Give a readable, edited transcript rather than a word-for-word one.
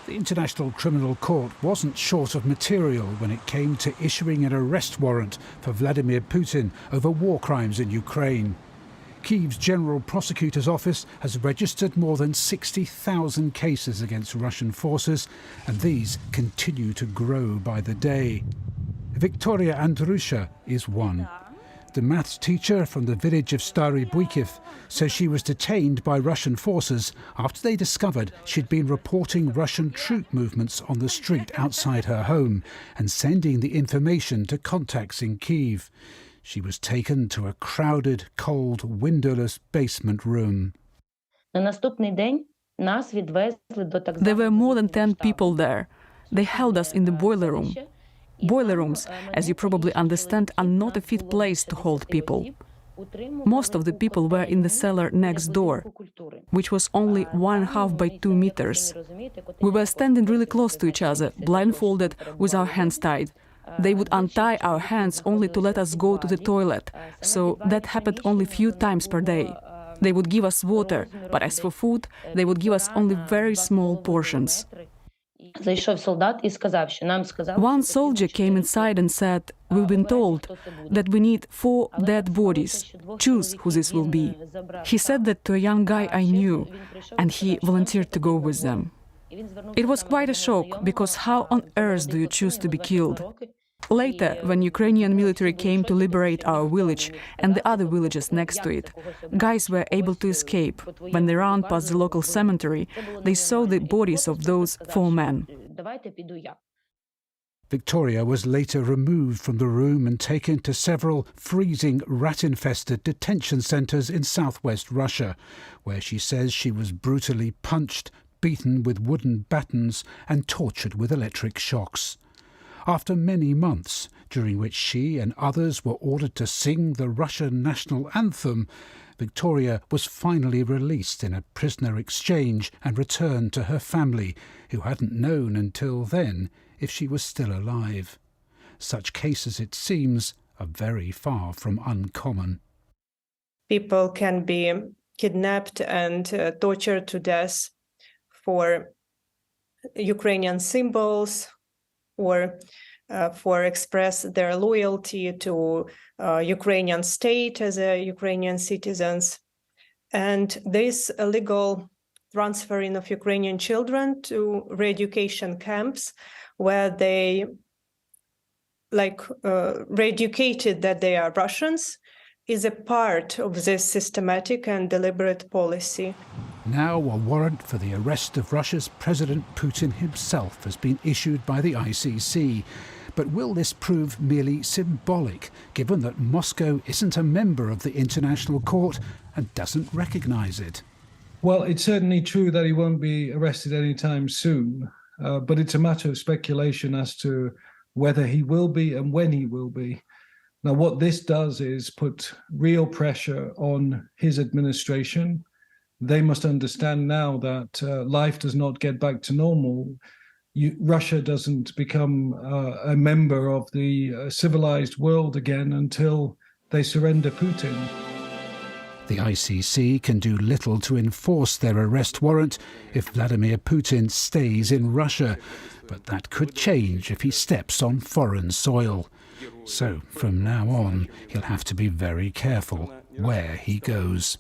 The International Criminal Court wasn't short of material when it came to issuing an arrest warrant for Vladimir Putin over war crimes in Ukraine. Kyiv's General Prosecutor's Office has registered more than 60,000 cases against Russian forces, and these continue to grow by the day. Victoria Andrusha is one. The maths teacher from the village of Stary Buikiv says she was detained by Russian forces after they discovered she'd been reporting Russian troop movements on the street outside her home and sending the information to contacts in Kyiv. She was taken to a crowded, cold, windowless basement room. There were more than 10 people there. They held us in the boiler room. Boiler rooms, as you probably understand, are not a fit place to hold people. Most of the people were in the cellar next door, which was only 1.5 by 2 meters. We were standing really close to each other, blindfolded, with our hands tied. They would untie our hands only to let us go to the toilet, so that happened only a few times per day. They would give us water, but as for food, they would give us only very small portions. One soldier came inside and said, "We've been told that we need 4 dead bodies. Choose who this will be." He said that to a young guy I knew, and he volunteered to go with them. It was quite a shock, because how on earth do you choose to be killed? Later, when Ukrainian military came to liberate our village and the other villages next to it, guys were able to escape. When they ran past the local cemetery, they saw the bodies of those 4 men. Victoria was later removed from the room and taken to several freezing, rat-infested detention centres in southwest Russia, where she says she was brutally punched, beaten with wooden batons and tortured with electric shocks. After many months, during which she and others were ordered to sing the Russian national anthem, Victoria was finally released in a prisoner exchange and returned to her family, who hadn't known until then if she was still alive. Such cases, it seems, are very far from uncommon. People can be kidnapped and tortured to death for Ukrainian symbols, or for express their loyalty to Ukrainian state as Ukrainian citizens. And this illegal transferring of Ukrainian children to re-education camps, where they re-educated that they are Russians, is a part of this systematic and deliberate policy. Now a warrant for the arrest of Russia's President Putin himself has been issued by the ICC. But will this prove merely symbolic, given that Moscow isn't a member of the International Court and doesn't recognise it? Well, it's certainly true that he won't be arrested anytime soon, but it's a matter of speculation as to whether he will be and when he will be. Now, what this does is put real pressure on his administration. They must understand now that life does not get back to normal. Russia doesn't become a member of the civilized world again until they surrender Putin. The ICC can do little to enforce their arrest warrant if Vladimir Putin stays in Russia, but that could change if he steps on foreign soil. So, from now on, he'll have to be very careful where he goes.